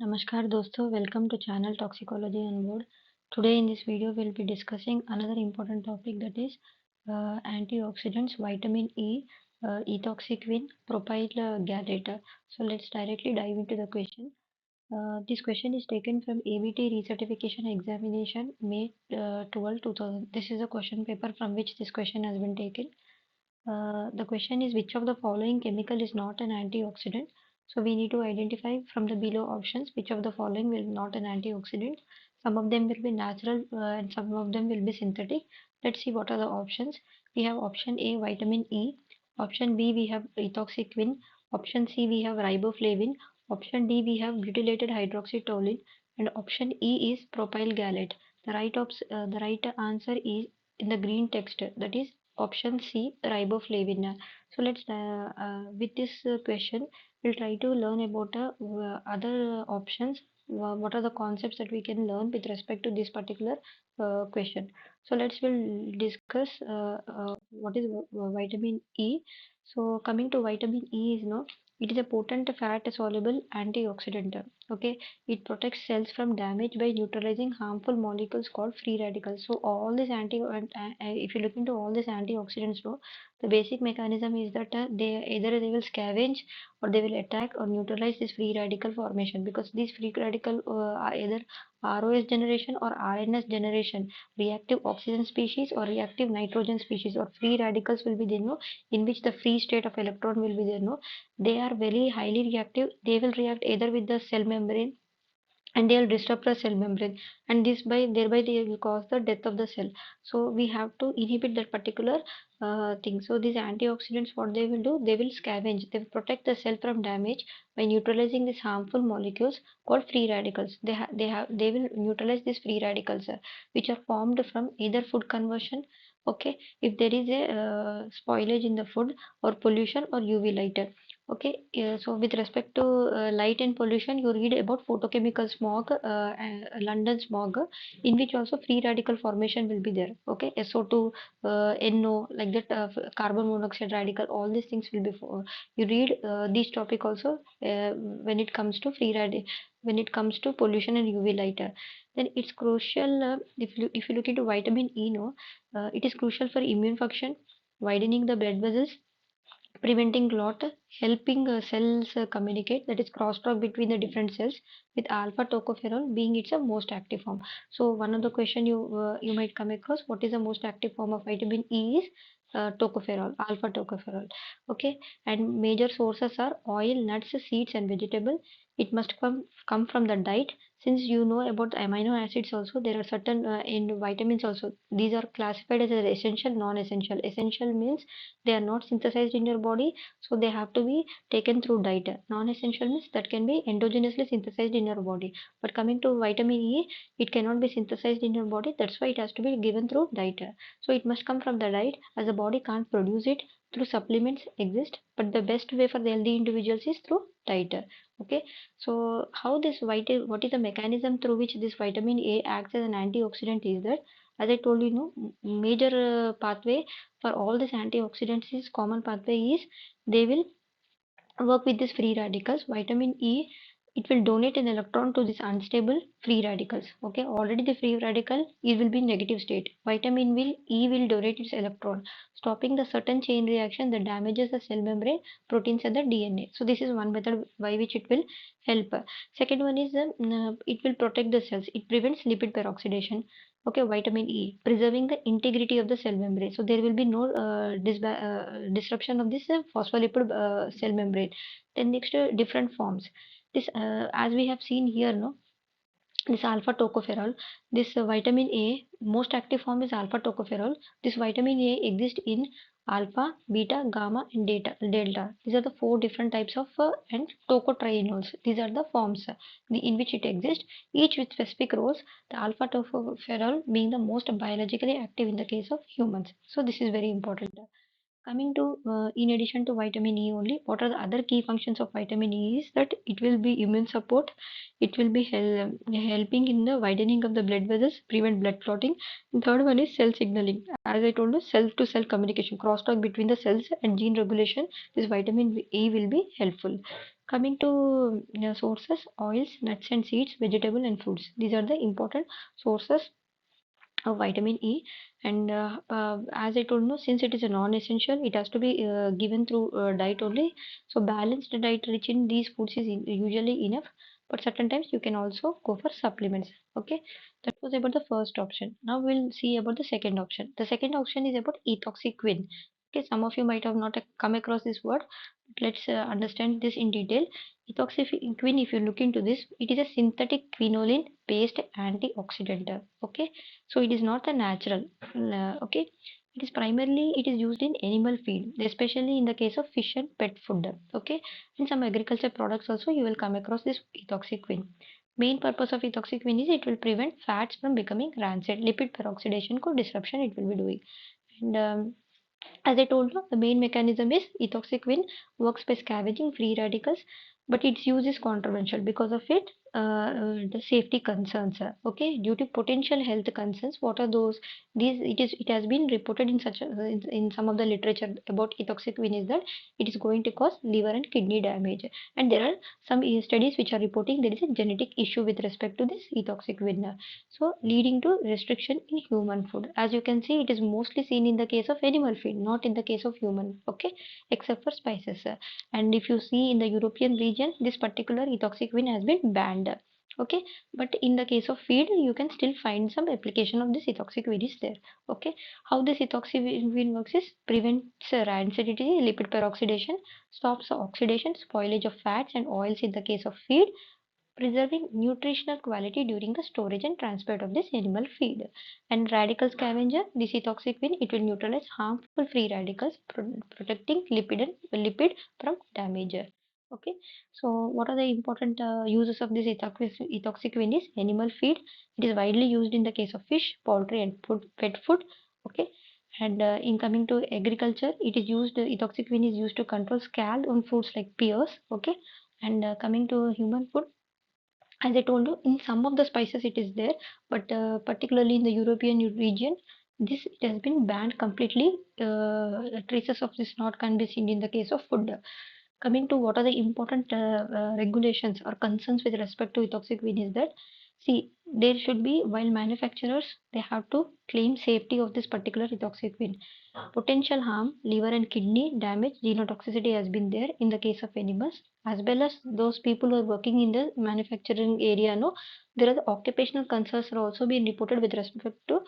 Namaskar दोस्तों, welcome to channel Toxicology on Board. Today in this video we'll be discussing another important topic, that is antioxidants, vitamin E, ethoxyquin, propyl gallate. So let's directly dive into the question. This question is taken from ABT recertification examination May 12, 2000. This is a question paper from which this question has been taken. The question is, which of the following chemical is not an antioxidant? So we need to identify from the below options which of the following will not an antioxidant. Some of them will be natural and some of them will be synthetic. Let's see what are the options. We have option A, vitamin E. Option B, we have ethoxyquin. Option C, we have riboflavin. Option D, we have butylated hydroxytoluene. And option E is propyl gallate. The right answer is in the green text, that is option C, riboflavin. So let's with this question, we'll try to learn about other options. What are the concepts that we can learn with respect to this particular question? So we'll discuss what is vitamin E. So coming to vitamin E is no, it is a potent fat soluble antioxidant. Okay, it protects cells from damage by neutralizing harmful molecules called free radicals. So all these if you look into all these antioxidants, no, the basic mechanism is that they will scavenge or they will attack or neutralize this free radical formation, because these free radical are either ROS generation or RNS generation, reactive oxygen species or reactive nitrogen species, or free radicals will be there, no, in which the free state of electron will be there, no. They are very highly reactive. They will react either with the cell membrane, and they'll disrupt the cell membrane, and this by thereby they will cause the death of the cell. So we have to inhibit that particular thing. So these antioxidants, what they will do, they will scavenge, they will protect the cell from damage by neutralizing these harmful molecules called free radicals. They will neutralize these free radicals, which are formed from either food conversion, okay, if there is a spoilage in the food, or pollution, or UV light. Okay, so with respect to light and pollution, you read about photochemical smog, and London smog, in which also free radical formation will be there. Okay, SO2, NO, like that, carbon monoxide radical, all these things will be for. You read this topic also when it comes to when it comes to pollution and UV light. Then it's crucial, if you look into vitamin E, no, it is crucial for immune function, widening the blood vessels, preventing clot, helping cells communicate, that is crosstalk between the different cells, with alpha tocopherol being its most active form. So one of the question you might come across, what is the most active form of vitamin E is tocopherol, alpha tocopherol. Okay, and major sources are oil, nuts, seeds, and vegetable. It must come from the diet. Since you know about amino acids also, there are certain in vitamins also. These are classified as essential, non-essential. Essential means they are not synthesized in your body, so they have to be taken through diet. Non-essential means that can be endogenously synthesized in your body. But coming to vitamin E, it cannot be synthesized in your body, that's why it has to be given through diet. So it must come from the diet, as the body can't produce it through supplements exist, but the best way for the healthy individuals is through diet. Okay, so what is the mechanism through which this vitamin A acts as an antioxidant is that, as I told you, no, major pathway for all these antioxidants is common pathway is, they will work with these free radicals. Vitamin E, it will donate an electron to this unstable free radicals. Okay, already the free radical, it will be in negative state. Vitamin E will donate its electron, stopping the certain chain reaction that damages the cell membrane, proteins, and the DNA. So this is one method by which it will help. Second one is it will protect the cells. It prevents lipid peroxidation. Okay, vitamin E, preserving the integrity of the cell membrane. So there will be no disruption of this phospholipid cell membrane. Then next, different forms. This, as we have seen here, no, this alpha tocopherol, this vitamin A, most active form is alpha tocopherol. This vitamin A exists in alpha, beta, gamma, and delta. These are the four different types of and tocotrienols. These are the forms in which it exists, each with specific roles. The alpha tocopherol being the most biologically active in the case of humans. So this is very important. Coming to in addition to vitamin E only, what are the other key functions of vitamin E is that it will be immune support, it will be helping in the widening of the blood vessels, prevent blood clotting. And third one is cell signaling. As I told you, cell to cell communication, crosstalk between the cells and gene regulation. This vitamin E will be helpful. Coming to sources, oils, nuts and seeds, vegetable and fruits. These are the important sources of vitamin E. And as I told you, since it is a non-essential, it has to be given through diet only. So balanced diet rich in these foods is usually enough. But certain times you can also go for supplements. Okay, that was about the first option. Now we'll see about the second option. The second option is about ethoxyquin. Okay, some of you might have not come across this word. Let's understand this in detail. Ethoxyquin, if you look into this, it is a synthetic quinoline based antioxidant. Okay, so it is not a natural. Okay, it is primarily it is used in animal feed, especially in the case of fish and pet food. Okay, in some agriculture products also you will come across this ethoxyquin. Main purpose of ethoxyquin is it will prevent fats from becoming rancid. Lipid peroxidation को disruption it will be doing. And as I told you, the main mechanism is ethoxyquin works by scavenging free radicals, but its use is controversial because of it. The safety concerns, okay, due to potential health concerns. What are those? These it has been reported in in some of the literature about ethoxyquin is that it is going to cause liver and kidney damage, and there are some studies which are reporting there is a genetic issue with respect to this ethoxyquin, so leading to restriction in human food. As you can see, it is mostly seen in the case of animal feed, not in the case of human, okay, except for spices. And if you see in the European region, this particular ethoxyquin has been banned. Okay, but in the case of feed, you can still find some application of this ethoxyquin is there. Okay, how this ethoxyquin works is prevents rancidity, lipid peroxidation, stops oxidation, spoilage of fats and oils in the case of feed, preserving nutritional quality during the storage and transport of this animal feed. And radical scavenger, this ethoxyquin, it will neutralize harmful free radicals, protecting lipid from damage. Okay, so what are the important uses of this ethoxyquin is animal feed. It is widely used in the case of fish, poultry, and pet food. Okay, and in coming to agriculture, it is used. Ethoxyquin is used to control scald on foods like pears. Okay, and coming to human food, as I told you, in some of the spices it is there, but particularly in the European region, this it has been banned completely. Traces of this not can be seen in the case of food. Coming to what are the important regulations or concerns with respect to ethoxyquin is that, see, there should be, while manufacturers they have to claim safety of this particular ethoxyquin. Potential harm, liver and kidney damage, genotoxicity has been there in the case of animals, as well as those people who are working in the manufacturing area. No, there are the occupational concerns are also being reported with respect to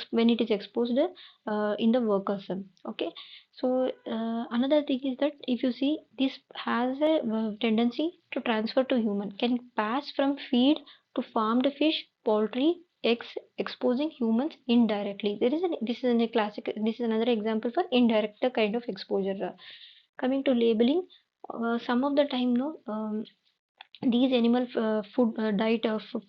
when it is exposed in the workers. Okay, so another thing is that if you see this has a tendency to transfer to human, can pass from feed to farmed fish, poultry, eggs, exposing humans indirectly. This is a classic. This is another example for indirect kind of exposure. Coming to labeling, some of the time, no, these animal food diet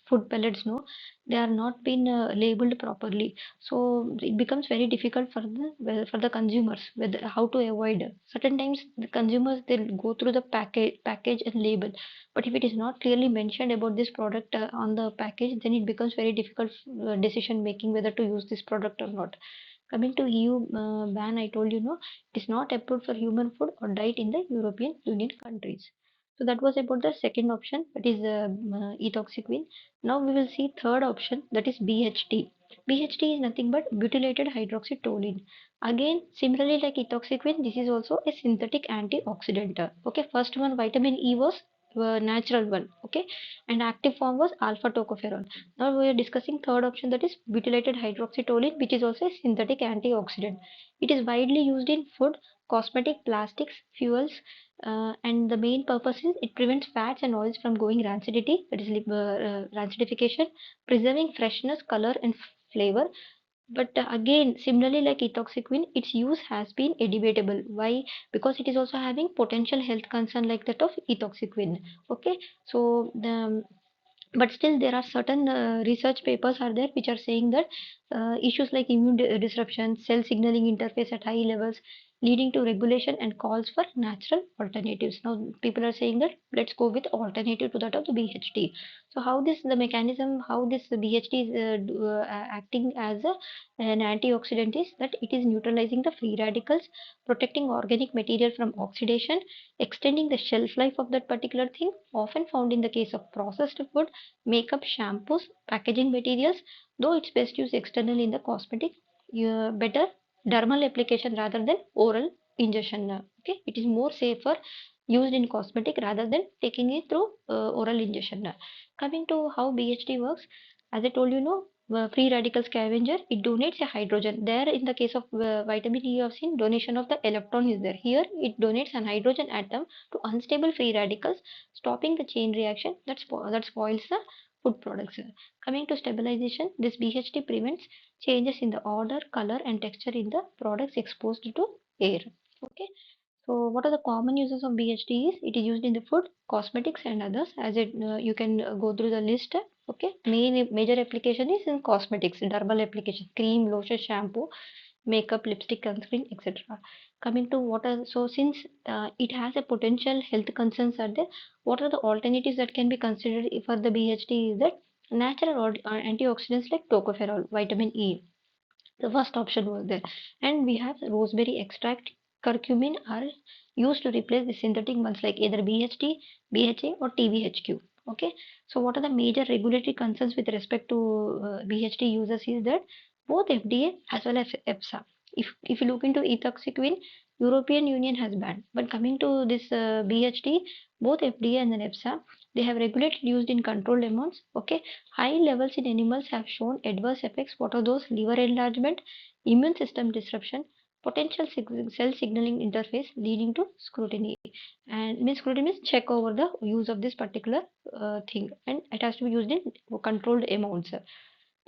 food pellets, no, they are not been labeled properly, so it becomes very difficult for the for the consumers whether how to avoid. Certain times the consumers they'll go through the package and label, but if it is not clearly mentioned about this product on the package, then it becomes very difficult decision making whether to use this product or not. Coming to EU ban, I told you, no, it is not approved for human food or diet in the European Union countries. So that was about the second option, that is ethoxyquin. Now we will see third option, that is BHT. BHT is nothing but butylated hydroxytoluene. Again, similarly like ethoxyquin, this is also a synthetic antioxidant. Okay, first one vitamin E was natural one. Okay, and active form was alpha tocopherol. Now we are discussing third option, that is butylated hydroxytoluene, which is also a synthetic antioxidant. It is widely used in food, cosmetic, plastics, fuels, and the main purpose is it prevents fats and oils from going rancidity, that is rancidification, preserving freshness, color, and flavor. But again, similarly like ethoxyquin, its use has been debatable. Why? Because it is also having potential health concern like that of ethoxyquin. Okay, so the but still there are certain research papers are there which are saying that issues like immune disruption, cell signaling interface at high levels, leading to regulation and calls for natural alternatives. Now, people are saying that let's go with alternative to that of the BHT. So, how this the mechanism, how this BHT is acting as an antioxidant is that it is neutralizing the free radicals, protecting organic material from oxidation, extending the shelf life of that particular thing, often found in the case of processed food, makeup, shampoos, packaging materials, though it's best used externally in the cosmetic, better dermal application rather than oral ingestion. Okay, it is more safer used in cosmetic rather than taking it through oral ingestion. Coming to how BHT works, as I told you, free radical scavenger, it donates a hydrogen. There, in the case of vitamin E, you have seen donation of the electron is there. Here, it donates an hydrogen atom to unstable free radicals, stopping the chain reaction that spoils the food products. Coming to stabilization, this BHT prevents changes in the odor, color, and texture in the products exposed to air. Okay. So, what are the common uses of BHT? Is it is used in the food, cosmetics, and others. As it you can go through the list. Okay, major application is in cosmetics, dermal application, cream, lotion, shampoo, makeup, lipstick, sunscreen, etc. Coming to what are so since it has a potential health concerns are there. What are the alternatives that can be considered for the BHT? Is that natural antioxidants like tocopherol, vitamin E, the first option was there. And we have rosemary extract, curcumin are used to replace the synthetic ones like either BHT, BHA or TBHQ. Okay. So what are the major regulatory concerns with respect to BHT users is that both FDA as well as EFSA. If you look into ethoxyquin, European Union has banned. But coming to this BHT, both FDA and then EFSA, they have regulated used in controlled amounts. Okay. High levels in animals have shown adverse effects. What are those? Liver enlargement, immune system disruption, potential cell signaling interface leading to scrutiny. And means scrutiny means check over the use of this particular thing, and it has to be used in controlled amounts.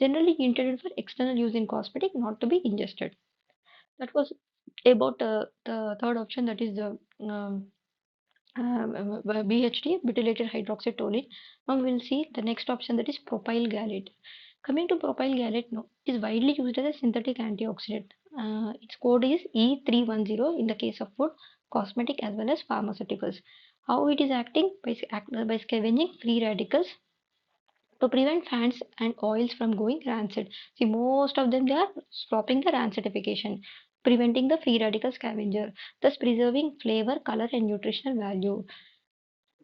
Generally intended for external use in cosmetic, not to be ingested. That was about the third option, that is the BHT, butylated hydroxy. Now we will see the next option, that is propyl gallate. Coming to propyl gallate, no, it is widely used as a synthetic antioxidant. Its code is E310 in the case of food, cosmetic as well as pharmaceuticals. How it is acting? By scavenging free radicals to prevent fats and oils from going rancid. See, most of them they are stopping the rancidification, preventing the free radical scavenger, thus preserving flavor, color, and nutritional value.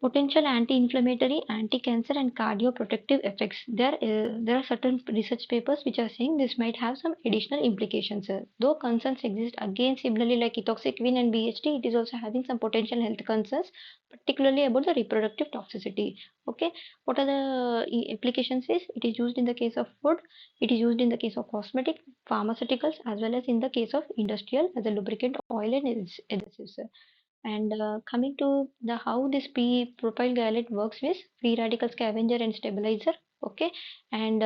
Potential anti-inflammatory, anti-cancer, and cardioprotective effects. There are certain research papers which are saying this might have some additional implications. Though concerns exist again, similarly like ethoxyquin and BHT, it is also having some potential health concerns, particularly about the reproductive toxicity. Okay, what are the applications? Is it is used in the case of food, it is used in the case of cosmetic, pharmaceuticals, as well as in the case of industrial as a lubricant, oil, and adhesives. And coming to the how this propyl gallate works with free radical scavenger and stabilizer. Okay, and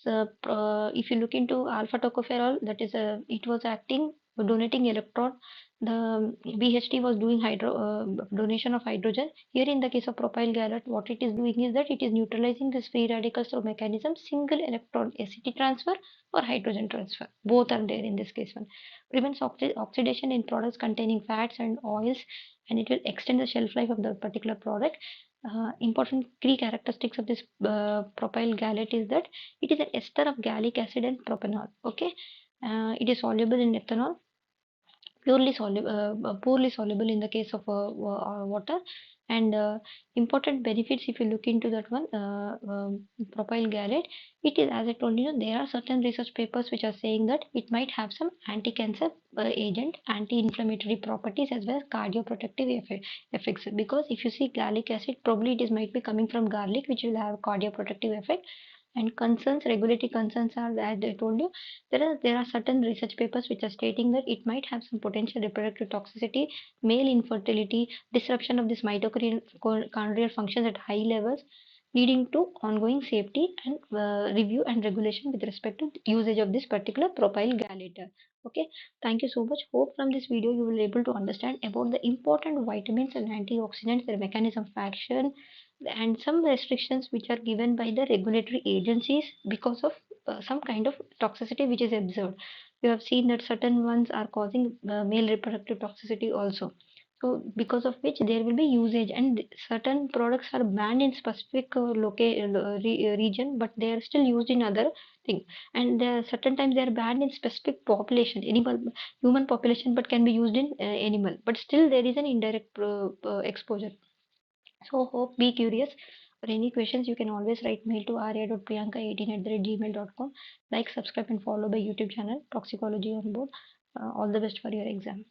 if you look into alpha tocopherol, that is it was acting donating electron. The BHT was doing donation of hydrogen. Here in the case of propyl gallate, what it is doing is that it is neutralizing this free radicals through mechanism single electron acid transfer or hydrogen transfer. Both are there in this case one, prevents oxidation in products containing fats and oils, and it will extend the shelf life of the particular product. Important key characteristics of this propyl gallate is that it is an ester of gallic acid and propanol. Okay, it is soluble in ethanol, poorly soluble in the case of water, and important benefits if you look into that one, propyl gallate, it is, as I told you, there are certain research papers which are saying that it might have some anti-cancer agent, anti-inflammatory properties, as well as cardioprotective effects, because if you see gallic acid, probably it is might be coming from garlic, which will have cardioprotective effect. And concerns, regulatory concerns are, as I told you, there are certain research papers which are stating that it might have some potential reproductive toxicity, male infertility, disruption of this mitochondrial functions at high levels, leading to ongoing safety and review and regulation with respect to usage of this particular propyl gallate. Okay, thank you so much. Hope from this video you will be able to understand about the important vitamins and antioxidants, their mechanism of action, and some restrictions which are given by the regulatory agencies because of some kind of toxicity which is observed. You have seen that certain ones are causing male reproductive toxicity also. So because of which there will be usage, and certain products are banned in specific region, but they are still used in other thing. And certain times they are banned in specific population, animal, human population, but can be used in animal. But still there is an indirect exposure. So hope, be curious. For any questions, you can always write mail to arya.priyanka18@gmail.com. Like, subscribe, and follow my YouTube channel, Toxicology on Board. All the best for your exam.